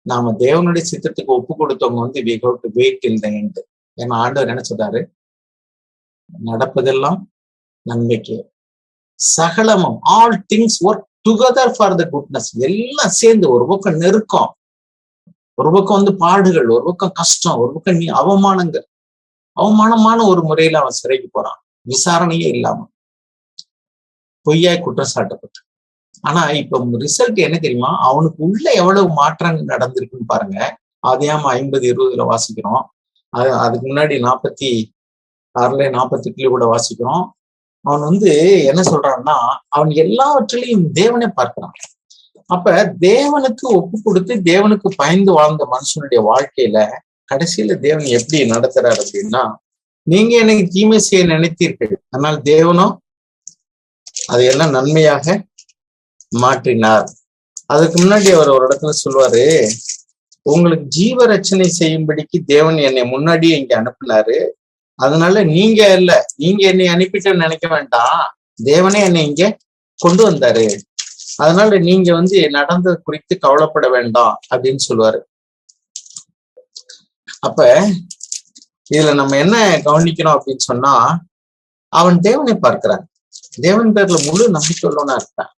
நாம தேவனுடைய சித்தத்துக்கு ஒப்பு கொடுத்தவங்க வந்து we have to wait till the end. ஏன்னா ஆண்டவர் என்ன சொல்றாரு, நடப்பதெல்லாம் நன்மைக்கு, சகலமும் all things work together for the goodness. எல்லாம் சேர்ந்து, ஒரு பக்கம் நெருக்கம், ஒரு பக்கம் வந்து பாடுகள், ஒரு பக்கம் கஷ்டம், ஒரு பக்கம் அவமானங்கள், அவமானமான ஒரு முறையில அவன் சிறைக்கு போறான், விசாரணையே இல்லாம பொய்யாய் குற்றம் சாட்டப்பட்டு. ஆனா இப்ப ரிசல்ட் என்ன தெரியுமா, அவனுக்கு உள்ள எவ்வளவு மாற்றங்கள் நடந்திருக்குன்னு பாருங்க. ஆதியாகமம் 50:20 வாசிக்கிறோம். அதுக்கு முன்னாடி 46 48 கூட வாசிக்கிறோம். அவன் வந்து என்ன சொல்றான்னா, அவன் எல்லாவற்றிலையும் தேவனை பார்க்கிறான். அப்ப தேவனுக்கு ஒப்பு கொடுத்து தேவனுக்கு பயந்து வாழ்ந்த மனுஷனுடைய வாழ்க்கையில கடைசியில தேவன் எப்படி நடத்துறாரு அப்படின்னா, நீங்க எனக்கு தீமை செய்ய நினைத்தீர்கள், ஆனால் தேவனோ அதையெல்லாம் நன்மையாக மாற்றினார். அதுக்கு முன்னாடி அவர் ஒரு இடத்துல சொல்லுவாரு, உங்களுக்கு ஜீவ ரட்சணை செய்யும்படிக்கு தேவன் என்னை முன்னாடியே இங்க அனுப்பினாரு, அதனால நீங்க இல்ல, நீங்க என்னை அனுப்பிட்டேன்னு நினைக்க வேண்டாம், தேவனே என்னை இங்க கொண்டு வந்தாரு, அதனால நீங்க வந்து நடந்தது குறித்து கவலைப்பட வேண்டாம் அப்படின்னு சொல்லுவாரு. அப்ப இதுல நம்ம என்ன கவனிக்கணும் அப்படின்னு சொன்னா, அவன் தேவனை பார்க்கிறான், தேவன் பேர்ல முழு நம்பிக்கை உள்ளவனா இருக்கான்.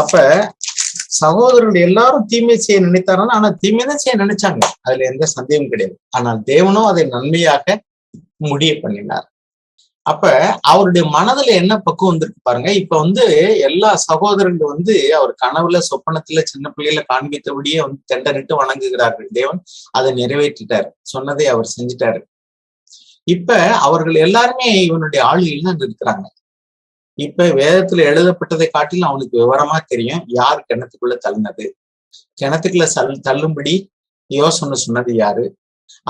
அப்ப சகோதரர்கள் எல்லாரும் தீமை செய்ய நினைத்தார்கள், ஆனா தீமைதான் செய்ய நினைச்சாங்க, அதுல எந்த சந்தேகம் கிடையாது. ஆனால் தேவனும் அதை நன்மையாக முடிய பண்ணினார். அப்ப அவருடைய மனதுல என்ன பக்குவம் வந்திருக்கு பாருங்க. இப்ப வந்து எல்லா சகோதரர்கள் வந்து அவர் கனவுல சொப்பனத்துல சின்ன பிள்ளையில காண்பித்தபடியே வந்து தெண்டனிட்டு வணங்குகிறார்கள். தேவன் அதை நிறைவேற்றிட்டாரு, சொன்னதை அவர் செஞ்சிட்டாரு. இப்ப அவர்கள் எல்லாருமே இவனுடைய ஆளுகையில் தான் இருக்கிறாங்க. இப்ப வேதத்துல எழுதப்பட்டதை காட்டிலும் அவனுக்கு விவரமா தெரியும் யார் கிணத்துக்குள்ள தள்ளினது, கிணத்துக்குள்ள தள்ளும்படி யோசனை சொன்னது யாரு.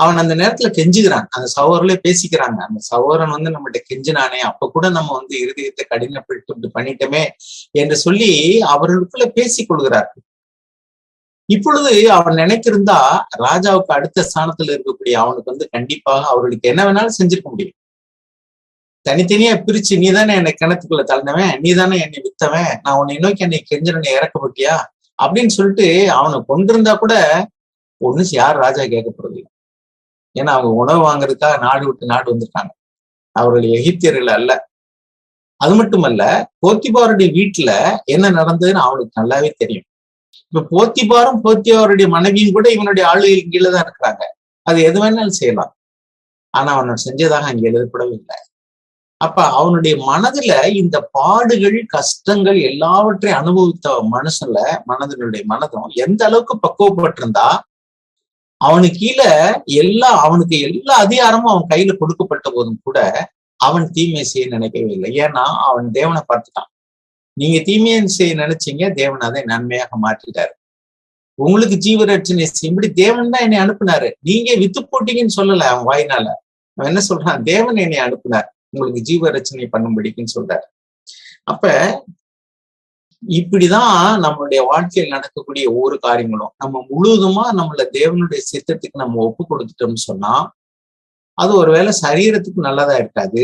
அவன் அந்த நேரத்துல கெஞ்சுகிறான், அந்த சகோதரர்களே பேசிக்கிறாங்க, அந்த சகோதரன் வந்து நம்மகிட்ட கெஞ்சினானே, அப்ப கூட நம்ம வந்து இருதயத்தை கடினப்பட்டு இப்படி பண்ணிட்டோமே என்று சொல்லி அவர்களுக்குள்ள பேசிக் கொள்கிறார்கள். இப்பொழுது அவன் நினைத்திருந்தா ராஜாவுக்கு அடுத்த ஸ்தானத்துல இருக்கக்கூடிய அவனுக்கு வந்து கண்டிப்பாக அவர்களுக்கு என்ன வேணாலும் செஞ்சிருக்க முடியும். தனித்தனியா பிரிச்சு, நீ தானே என்னை கிணத்துக்குள்ள தள்ளினவன், நீ தானே என்னை வித்தவன், நான் உன்னை நோக்கி என்னை கெஞ்சனனை இறக்கப்பட்டியா அப்படின்னு சொல்லிட்டு அவனை கொண்டிருந்தா கூட ஒண்ணு யார் ராஜா கேட்கப்படுறது இல்லை. ஏன்னா அவங்க உணவு வாங்குறதுக்காக நாடு விட்டு நாடு வந்திருக்காங்க, அவர்கள் எகிப்தியர்கள் அல்ல. அது மட்டுமல்ல, போத்திபாருடைய வீட்டுல என்ன நடந்ததுன்னு அவனுக்கு நல்லாவே தெரியும். இப்ப போத்திபாரும் போத்திபாருடைய மனைவியும் கூட இவனுடைய ஆளுகையின் கீழே தான் இருக்கிறாங்க, அது எது வேணாலும் செய்யலாம். ஆனா அவனை செஞ்சதாக அங்கே எழுதப்படவே இல்லை. அப்ப அவனுடைய மனதுல இந்த பாடுகள் கஷ்டங்கள் எல்லாவற்றையும் அனுபவித்த மனதினுடைய மனதும் எந்த அளவுக்கு பக்குவப்பட்டிருந்தா, அவனுக்கு கீழே அவனுக்கு எல்லா அதிகாரமும் அவன் கையில கொடுக்கப்பட்ட போதும் கூட அவன் தீமையை செய்ய நினைக்கவே இல்லை. ஏன்னா அவன் தேவனை பார்த்துட்டான். நீங்க தீமையை செய்ய நினைச்சீங்க, தேவன் அதை நன்மையாக மாற்றிட்டாரு. உங்களுக்கு ஜீவரட்சணை செய்யும்படி தேவன் தான் என்னை அனுப்புனாரு, நீங்க வித்து போட்டீங்கன்னு சொல்லல அவன் வாயினால. அவன் என்ன சொல்றான், தேவன் என்னை அனுப்புனார் உங்களுக்கு ஜீவரட்சணை பண்ணும்படிக்குன்னு சொல்றாரு. அப்ப இப்படிதான் நம்மளுடைய வாழ்க்கையில் நடக்கக்கூடிய ஒவ்வொரு காரியங்களும் நம்ம முழுவதுமா நம்மள தேவனுடைய சித்தத்துக்கு நம்ம ஒப்பு கொடுத்துட்டோம்னு சொன்னா, அது ஒருவேளை சரீரத்துக்கு நல்லதா இருக்காது,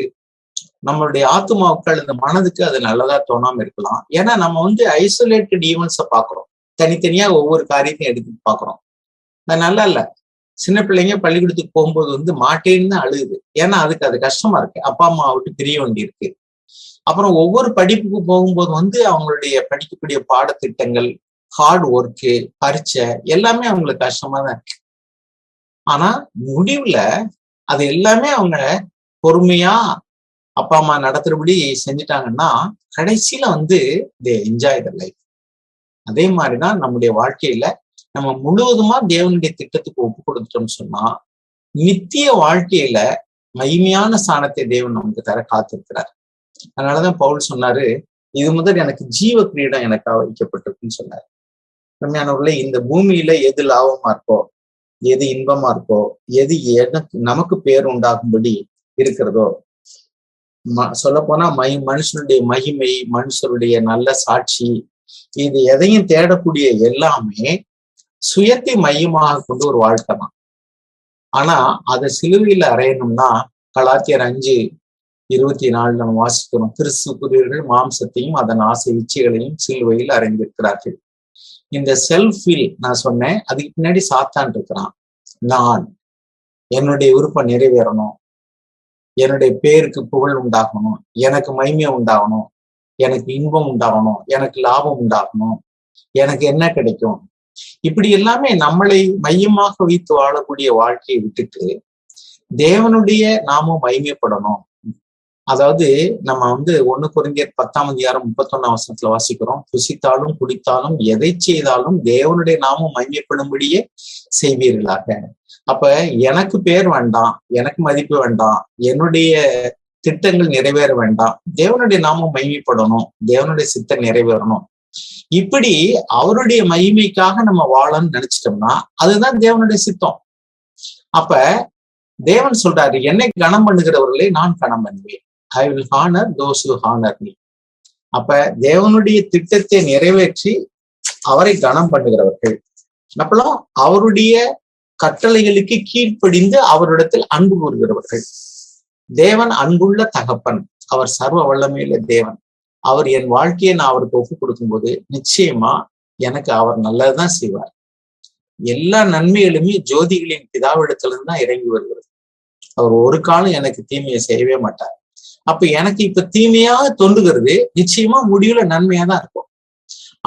நம்மளுடைய ஆத்மாவுக்கு அல்லது மனதுக்கு அது நல்லதா தோணாம இருக்கலாம். ஏன்னா நம்ம வந்து ஐசோலேட்டட் ஈவெண்ட்ஸை பாக்குறோம், தனித்தனியா ஒவ்வொரு காரியத்தையும் எடுத்து பாக்குறோம். அது நல்லா இல்ல. சின்ன பிள்ளைங்க பள்ளிக்கூடத்துக்கு போகும்போது வந்து மாட்டேன்னு தான் அழுகுது, ஏன்னா அதுக்கு அது கஷ்டமா இருக்கு, அப்பா அம்மா விட்டு பிரிய வேண்டி இருக்கு. அப்புறம் ஒவ்வொரு படிப்புக்கு போகும்போது வந்து அவங்களுடைய படிக்கக்கூடிய பாடத்திட்டங்கள், ஹார்ட் ஒர்க்கு, பரீட்சை எல்லாமே அவங்களுக்கு கஷ்டமா தான் இருக்கு. ஆனா முடிவுல அது எல்லாமே அவங்க பொறுமையா அப்பா அம்மா நடத்துறபடி செஞ்சுட்டாங்கன்னா கடைசியில வந்து தே என்ஜாய் த லைஃப். அதே மாதிரிதான் நம்முடைய வாழ்க்கையில நம்ம முழுவதுமா தேவனுடைய திட்டத்துக்கு ஒப்பு கொடுத்துட்டோம்னு சொன்னா, நித்திய வாழ்க்கையில மகிமையான ஸ்தானத்தை தேவன் நமக்கு தர காத்திருக்கிறார். அதனாலதான் பவுல் சொன்னாரு, இது முதல் எனக்கு ஜீவ கிரீடம் எனக்காக வைக்கப்பட்டிருக்குன்னு சொன்னாரு. உண்மையானவர்களே, இந்த பூமியில எது லாபமா இருக்கோ, எது இன்பமா இருக்கோ, எது நமக்கு பேர் உண்டாகும்படி இருக்கிறதோ, சொல்ல போனா மனுஷனுடைய மகிமை, மனுஷருடைய நல்ல சாட்சி, இது எதையும் தேடக்கூடிய எல்லாமே சுயத்தை மையமாக கொண்டு ஒரு வாழ்க்கை தான். ஆனா அதை சிலுவையில அறையணும்னா கலாத்தியர் 5:24 நம்ம வாசிக்கிறோம், கிறிஸ்துக்குரியவர்கள் மாம்சத்தையும் அதன் ஆசை இச்சைகளையும் சிலுவையில் அறைந்திருக்கிறார்கள். இந்த செல்ஃப் வில் நான் சொன்னேன், அதுக்கு பின்னாடி சாத்தான் இருக்கிறான். நான் என்னுடைய விருப்பம் நிறைவேறணும், என்னுடைய பேருக்கு புகழ் உண்டாகணும், எனக்கு மகிமை உண்டாகணும், எனக்கு இன்பம் உண்டாகணும், எனக்கு லாபம் உண்டாகணும், எனக்கு என்ன கிடைக்கும், இப்படி எல்லாமே நம்மளை மையமாக வைத்து வாழக்கூடிய வாழ்க்கையை விட்டுட்டு தேவனுடைய நாமும் மகிமைப்படணும். அதாவது நம்ம 1 கொரிந்தியர் 10:31 வாசிக்கிறோம், புசித்தாலும் குடித்தாலும் எதை செய்தாலும் தேவனுடைய நாமும் மகிமைப்படும்படியே செய்வீர்களாக. அப்ப எனக்கு பேர் வேண்டாம், எனக்கு மதிப்பு வேண்டாம், என்னுடைய திட்டங்கள் நிறைவேற வேண்டாம், தேவனுடைய நாமம் மகிமைப்படணும், தேவனுடைய சித்தம் நிறைவேறணும். இப்படி அவருடைய மகிமைக்காக நம்ம வாழணும்னு நினைச்சிட்டோம்னா அதுதான் தேவனுடைய சித்தம். அப்ப தேவன் சொல்றாரு, என்னை கனம் பண்ணுகிறவர்களை நான் கனம் பண்ணுவேன். I will honor those who honor me. அப்ப தேவனுடைய திட்டத்தை நிறைவேற்றி அவரை கனம் பண்ணுகிறவர்கள், அப்புறம் அவருடைய கட்டளைகளுக்கு கீழ்ப்படிந்து அவரிடத்தில் அன்பு கூறுகிறவர்கள். தேவன் அன்புள்ள தகப்பன், அவர் சர்வ வல்லமையுள்ள தேவன். அவர் என் வாழ்க்கையை நான் அவருக்கு ஒப்பு கொடுக்கும்போது நிச்சயமா எனக்கு அவர் நல்லதுதான் செய்வார். எல்லா நன்மைகளுமே ஜோதிகளின் பிதாவிடத்திலிருந்து தான் இறங்கி வருகிறது. அவர் ஒரு காலம் எனக்கு தீமையை செய்யவே மாட்டார். அப்ப எனக்கு இப்ப தீமையாக தோன்றுகிறது, நிச்சயமா முடிவுல நன்மையா தான் இருக்கும்.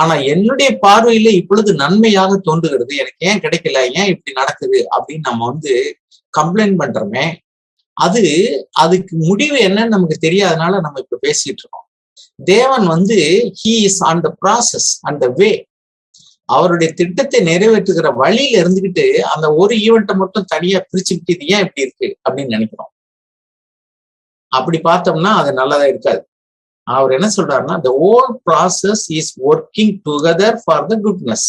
ஆனா என்னுடைய பார்வையில இப்பொழுது நன்மையாக தோன்றுகிறது, எனக்கு ஏன் கிடைக்கல, ஏன் இப்படி நடக்குது அப்படின்னு நம்ம கம்ப்ளைண்ட் பண்றோமே, அதுக்கு முடிவு என்னன்னு நமக்கு தெரியாதனால நம்ம இப்ப பேசிட்டு இருக்கோம். தேவன் he is on the process, on the way. அவருடைய திட்டத்தை நிறைவேற்றுகிற வழியில இருந்துகிட்டு அந்த ஒரு ஈவெண்ட்டை மட்டும் தனியா பிரிச்சுக்கிட்டு இது ஏன் இப்படி இருக்கு அப்படின்னு நினைக்கிறோம். அப்படி பார்த்தோம்னா அது நல்லதா இருக்காது. அவர் என்ன சொல்றாருன்னா, the whole process is working together for the goodness.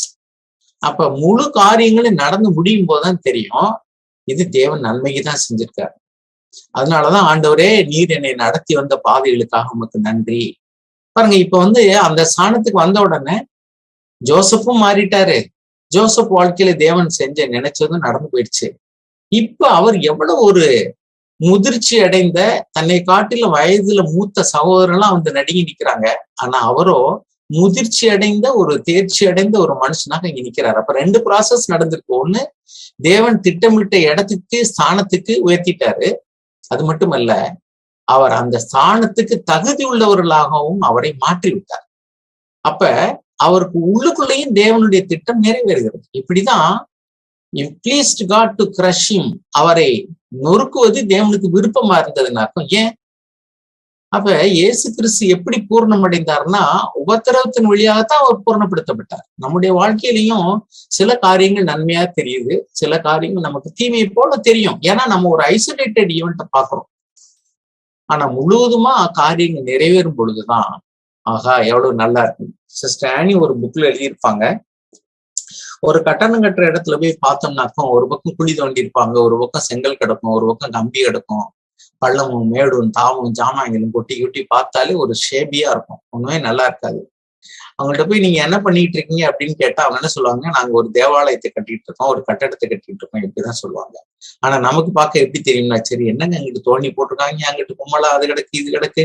அப்ப முழு காரியங்களும் நடந்து முடியும் போதுதான் தெரியும் இது தேவன் நன்மைக்கு தான் செஞ்சிருக்காரு. அதனாலதான் ஆண்டவரே, நீர் என்னை நடத்தி வந்த பாதைகளுக்காக உமக்கு நன்றி. பாருங்க, இப்ப அந்த ஸ்தானத்துக்கு வந்த உடனே ஜோசப்பும் மாறிட்டாரு. ஜோசப் வாழ்க்கையில தேவன் நினைச்சதும் நடந்து போயிடுச்சு. இப்ப அவர் எவ்வளவு ஒரு முதிர்ச்சி அடைந்த, தன்னை காட்டிலும் வயதுல மூத்த சகோதரர்லாம் நடுங்கி நிக்கிறாங்க. ஆனா அவரோ முதிர்ச்சி அடைந்த ஒரு தேர்ச்சி அடைந்த ஒரு மனுஷனாக இங்க நிக்கிறாரு. அப்ப 2 ப்ராசஸ் நடந்திருக்கு. ஒண்ணு, தேவன் திட்டமிட்ட இடத்துக்கு ஸ்தானத்துக்கு உயர்த்திட்டாரு. அது மட்டுமல்ல, அவர் அந்த ஸ்தானத்துக்கு தகுதி உள்ளவர்களாகவும் அவரை மாற்றி விட்டார். அப்ப அவருக்கு உள்ளுக்குள்ளேயும் தேவனுடைய திட்டம் நிறைவேறுகிறது. இப்படிதான் pleased God to crush him, அவரை நொறுக்குவது தேவனுக்கு விருப்பமா இருந்ததுன்னு அர்த்தம். ஏன்? அப்ப இயேசு கிறிஸ்து எப்படி பூர்ணம் அடைந்தார்னா உபத்திரவத்தின் வழியாகத்தான் அவர் பூர்ணப்படுத்தப்பட்டார். நம்முடைய வாழ்க்கையிலையும் சில காரியங்கள் நன்மையா தெரியுது, சில காரியங்கள் நமக்கு தீமையை போல தெரியும். ஏன்னா நம்ம ஒரு ஐசோலேட்டட் ஈவெண்ட்டை பாக்குறோம். ஆனா முழுவதுமா காரியங்கள் நிறைவேறும் பொழுதுதான் ஆகா எவ்வளவு நல்லா இருக்கு. சிஸ்டர் ஆனி ஒரு புக்ல எழுதியிருப்பாங்க, ஒரு கட்டணம் கட்டுற இடத்துல போய் பார்த்தோம்னாக்கும் ஒரு பக்கம் குழி தோண்டி இருப்பாங்க, ஒரு பக்கம் செங்கல் கிடக்கும், ஒரு பக்கம் கம்பி கிடக்கும், பள்ளமும் மேடும் தாவும் ஜாமான்களும் கொட்டி கொட்டி பார்த்தாலே ஒரு ஷேபியா இருக்கும், ஒண்ணுமே நல்லா இருக்காது. அவங்கள்ட்ட போய் நீங்க என்ன பண்ணிட்டு இருக்கீங்க அப்படின்னு கேட்டா அவங்க என்ன சொல்லுவாங்க, நாங்க ஒரு தேவாலயத்தை கட்டிட்டு இருக்கோம், ஒரு கட்டடத்தை கட்டிட்டு இருக்கோம், இப்படிதான் சொல்லுவாங்க. ஆனா நமக்கு பார்க்க எப்படி தெரியும்னா, சரி என்னங்க அங்கிட்டு தோண்டி போட்டிருக்காங்க, அங்கிட்டு கும்மலா அது கிடக்கு இது கிடக்கு,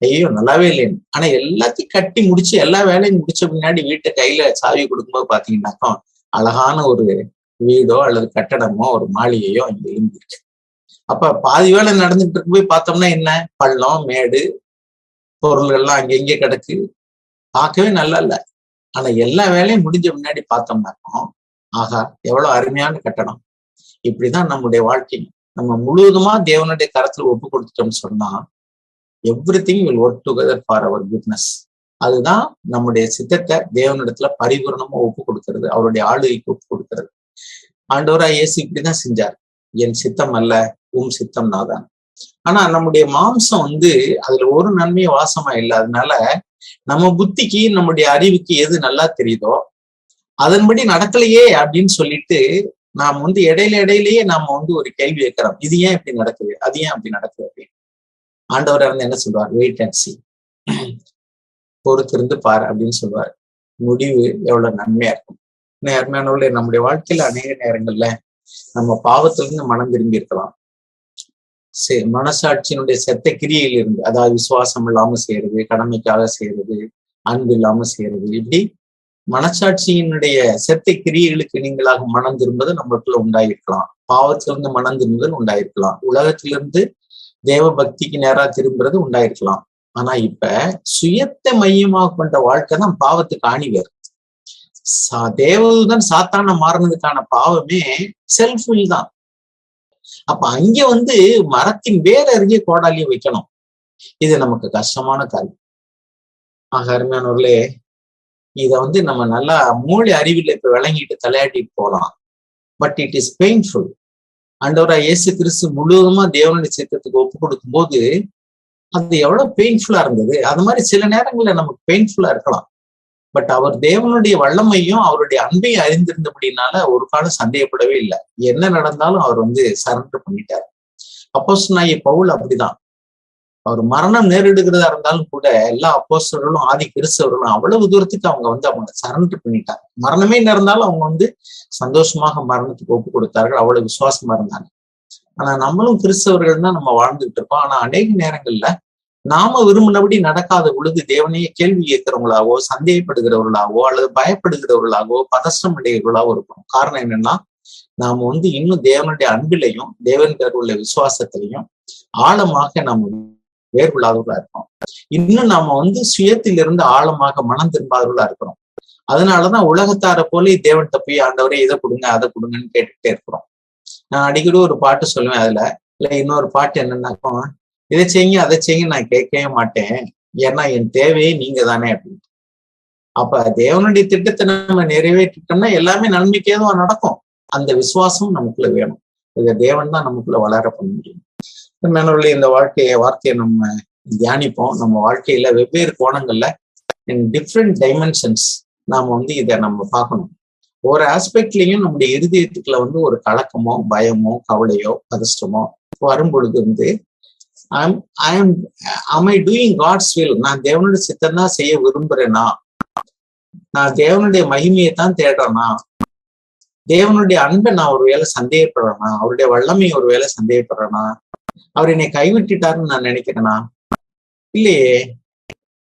ஐயோ நல்லாவே இல்லைன்னு. ஆனா எல்லாத்தையும் கட்டி முடிச்சு எல்லா வேலையும் முடிச்ச பின்னாடி வீட்டை கையில சாவி கொடுக்கும்போது பாத்தீங்கன்னாக்கா அழகான ஒரு வீடோ அல்லது கட்டடமோ ஒரு மாளிகையோ அங்க எழுந்திருக்கு. அப்ப பாதி வேலை நடந்துட்டு இருக்கு போய் பார்த்தோம்னா என்ன, பள்ளம் மேடு பொருள்கள்லாம் அங்கெங்கே கிடக்கு, பார்க்கவே நல்லா இல்ல. ஆனா எல்லா வேலையும் முடிஞ்ச முன்னாடி பார்த்தோம்னாக்கும் ஆகா எவ்வளவு அருமையான கட்டடம். இப்படிதான் நம்முடைய வாழ்க்கை. நம்ம முழுவதுமா தேவனுடைய கரத்துல ஒப்பு கொடுத்துட்டோம்னு சொன்னா everything will work together for our goodness. அதுதான் நம்முடைய சித்தத்தை தேவனிடத்துல பரிபூர்ணமா ஒப்பு கொடுக்கிறது, அவருடைய ஆளுகைக்கு ஒப்பு கொடுக்கிறது. ஆண்டவராய் இயேசு இப்படிதான் செஞ்சார், என் சித்தம் அல்ல உம் சித்தம் நாதான். ஆனா நம்முடைய மாம்சம் அதுல ஒரு நன்மையும் வாசமா இல்லை. அதனால நம்ம புத்திக்கு நம்முடைய அறிவுக்கு எது நல்லா தெரியுதோ அதன்படி நடக்கலையே அப்படின்னு சொல்லிட்டு நாம் இடையிலேயே நாம ஒரு கேள்வி வைக்கிறோம், இது ஏன் இப்படி நடக்குது, அது ஏன் அப்படி நடக்குது அப்படின்னு. ஆண்டவர் என்ன சொல்லுவார், வெயிட் அண்ட் சீ, பொறுத்திருந்து பாரு அப்படின்னு சொல்லுவார். முடிவு எவ்வளவு நன்மையா இருக்கும். நேர்மையானவர்களே, நம்முடைய வாழ்க்கையில அநேக நேரங்கள்ல நம்ம பாவத்திலிருந்து மனம் திரும்பி இருக்கலாம். மனசாட்சியினுடைய செத்த கிரியில் இருந்து, அதாவது விசுவாசம் இல்லாம செய்யறது, கடமைக்காக செய்யறது, அன்பு இல்லாம செய்யறது, இப்படி மனசாட்சியினுடைய செத்த கிரியைகளுக்கு நீங்களாக மனம் திரும்புதல் நம்மளுக்குள்ள உண்டாயிருக்கலாம். பாவத்திலிருந்து மனம் திரும்புதல் உண்டாயிருக்கலாம். உலகத்திலிருந்து தேவ பக்திக்கு நேரா திரும்புறது உண்டாயிருக்கலாம். ஆனா இப்ப சுயத்தை மையமாக கொண்ட வாழ்க்கை தான் பாவத்துக்கு ஆணிவர். தேவதூதன் சாத்தான மாறினதுக்கான பாவமே செல்ஃபில் தான். அப்ப அங்க மரத்தின் வேற அருகே கோடாலியை வைக்கணும். இது நமக்கு கஷ்டமான காரியம். அருமையானவர்களே, இத நம்ம நல்லா மூளை அறிவில் இப்ப விளங்கிட்டு தலையாட்டிட்டு போகலாம். But it is painful. ஆண்டவராகிய இயேசு கிறிஸ்து முழுவதுமா தேவனுடைய சித்தத்துக்கு ஒப்பு கொடுக்கும் போது அது எவ்வளவு பெயின்ஃபுல்லா இருந்தது. அது மாதிரி சில நேரங்கள்ல நமக்கு பெயின்ஃபுல்லா இருக்கலாம். பட் அவர் தேவனுடைய வல்லமையும் அவருடைய அன்பையும் அறிந்திருந்தபடினால ஒரு காலம் சந்தேகப்படவே இல்லை. என்ன நடந்தாலும் அவர் சரண்டர் பண்ணிட்டார். அப்போஸ்தலனாகிய பவுல் அப்படிதான். அவர் மரணம் நேரிடுகிறதா இருந்தாலும் கூட எல்லா அப்போஸ்தலர்களும் ஆதி கிறிஸ்தவர்களும் அவ்வளவு தூரத்துக்கு அவங்க சரண்டர் பண்ணிட்டாங்க. மரணமே நேர்ந்தாலும் அவங்க சந்தோஷமாக மரணத்துக்கு ஒப்பு கொடுத்தார்கள். அவ்வளவு விசுவாசமா இருந்தாங்க. ஆனா நம்மளும் கிறிஸ்தவர்கள் தான் நம்ம வாழ்ந்துகிட்டு இருக்கோம். ஆனா அநேக நேரங்கள்ல நாம விரும்பினபடி நடக்காத பொழுது தேவனையே கேள்வி கேட்கிறவங்களாவோ, சந்தேகப்படுகிறவர்களாவோ, அல்லது பயப்படுகிறவர்களாகவோ, பதஷ்டம் அடைகிறவர்களாவோ இருக்கணும். காரணம் என்னன்னா, நாம இன்னும் தேவனுடைய அன்பிலையும் தேவன் பேர் உள்ள விசுவாசத்திலையும் ஆழமாக நம்ம வேறுபடாதவர்களா இருக்கோம். இன்னும் நாம சுயத்திலிருந்து ஆழமாக மனம் திரும்பாதவர்களா இருக்கிறோம். அதனாலதான் உலகத்தார போல தேவன்கிட்ட போய் ஆண்டவரே இதை கொடுங்க அதை கொடுங்கன்னு கேட்டுக்கிட்டே இருக்கிறோம். நான் அடிக்கடி ஒரு பாட்டு சொல்லுவேன். அதுல இல்ல இன்னொரு பாட்டு என்னன்னாக்கும், இதை செய்யுங்க அதை செய்யுங்க நான் கேட்கவே மாட்டேன், ஏன்னா என் தேவையே நீங்க தானே அப்படின்னு. அப்ப தேவனுடைய திட்டத்தை நம்ம நிறைவேற்றிட்டோம்னா எல்லாமே நன்மைக்கே தான் நடக்கும். அந்த விசுவாசம் நமக்குள்ள வேணும். இதை தேவன் தான் நமக்குள்ள வளர பண்ண முடியும். மேனவர்களே, இந்த வார்த்தையை நம்ம தியானிப்போம். நம்ம வாழ்க்கையில வெவ்வேறு கோணங்கள்ல இன் டிஃப்ரெண்ட் டைமென்ஷன்ஸ் நாம இதை நம்ம பார்க்கணும். ஒரு ஆஸ்பெக்ட்லயும் நம்முடைய இருதயத்துக்குள்ள ஒரு கலக்கமோ, பயமோ, கவலையோ, பதஷ்டமோ வரும் பொழுது am I doing God's will? நான் தேவனுடைய சித்தம் தான் செய்ய விரும்புறேனா? நான் தேவனுடைய மகிமையை தான் தேடுறேனா? தேவனுடைய அன்பை நான் ஒரு வேளை சந்தேகப்படுறேனா? அவருடைய வல்லமையை ஒரு வேளை சந்தேகப்படுறேனா? அவர் என்னை கைவிட்டுட்டாருன்னு நான் நினைக்கிறேனா? இல்லையே.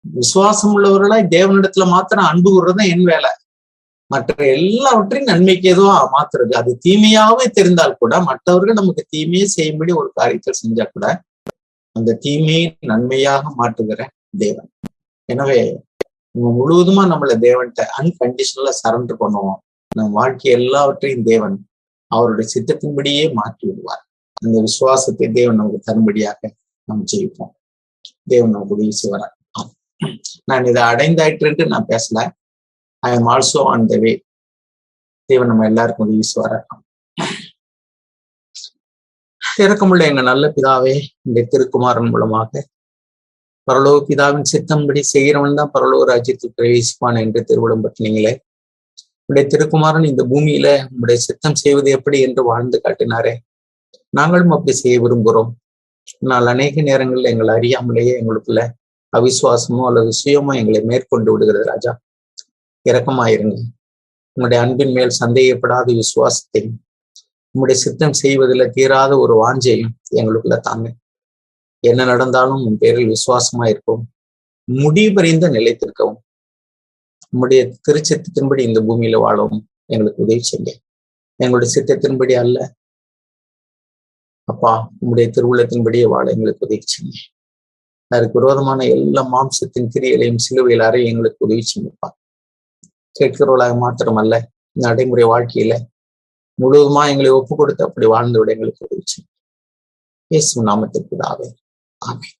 விசுவாசம் உள்ளவர்களாய் தேவனிடத்துல மாத்திரம் அன்பு கூறுறதுதான் என் வேலை. மற்ற எல்லாவற்றையும் நன்மைக்கு ஏதோ மாத்துறது. அது தீமையாவே தெரிந்தால் கூட மற்றவர்கள் நமக்கு தீமையை செய்யும்படி ஒரு காரியத்தை செஞ்சா கூட அந்த தீமையை நன்மையாக மாற்றுகிற தேவன். எனவே நம்ம முழுவதுமா நம்மள தேவன்கிட்ட அன்கண்டிஷனலா சரண்டர் பண்ணுவோம். நம் வாழ்க்கை எல்லாவற்றையும் தேவன் அவருடைய சித்தத்தின்படியே மாற்றி விடுவார். அந்த விசுவாசத்தை தேவன் நமக்கு தரும்படியாக நாம் ஜெயிப்போம். தேவன் நமக்கு உதவி செய்வார். நான் இதை அடைந்தாயிற்று நான் பேசல. I am also on the way. தேவன் நம்ம எல்லாருக்கும் உதவி செய்வார். இறக்கமுள்ள எங்க நல்ல பிதாவே, இந்த திருக்குமாரன் மூலமாக பரலோக பிதாவின் சித்தம்படி செய்கிறவன் தான் பரலோக ராஜ்யத்துக்கு பிரவேசிப்பான் என்று திருவிடம் பற்றினீங்களே. உடைய திருக்குமாரன் இந்த பூமியில உங்களுடைய சித்தம் செய்வது எப்படி என்று வாழ்ந்து காட்டினாரே, நாங்களும் அப்படி செய்ய விரும்புகிறோம். ஆனால் அநேக நேரங்கள்ல எங்களை அறியாமலேயே எங்களுக்குள்ள அவிசுவாசமோ அல்லது சுயமோ எங்களை மேற்கொண்டு விடுகிறது. ராஜா, இரக்கமாயிருங்க. உங்களுடைய அன்பின் மேல் சந்தேகப்படாத விசுவாசத்தையும் உங்களுடைய சித்தம் செய்வதில் தீராத ஒரு வாஞ்சையும் எங்களுக்குள்ள தாங்க. என்ன நடந்தாலும் உன் பேரில் விசுவாசமா இருப்போம். முடிவறிந்த நிலைத்திருக்கவும் உங்களுடைய திருச்சித்தத்தின்படி இந்த பூமியில வாழவும் எங்களுக்கு உதவி செய்யுங்க. எங்களுடைய சித்தத்தின்படி அல்ல அப்பா, உங்களுடைய திருவுள்ளத்தின்படியே வாழ எங்களுக்கு உதவி செய்யுங்க. அதற்கு விரோதமான எல்லா மாம்சத்தின் கிரியைகளையும் சிலுவையில் அறை எங்களுக்கு உதவி செய்யுங்கப்பா. கேட்கிறவர்களாக மாத்திரமல்ல, நடைமுறை வாழ்க்கையில முழுவதுமா எங்களை ஒப்பு கொடுத்து அப்படி வாழ்ந்து விட எங்களுக்கு உதவி செய்யுங்க. இயேசு நாமத்திற்கு ஆமென்.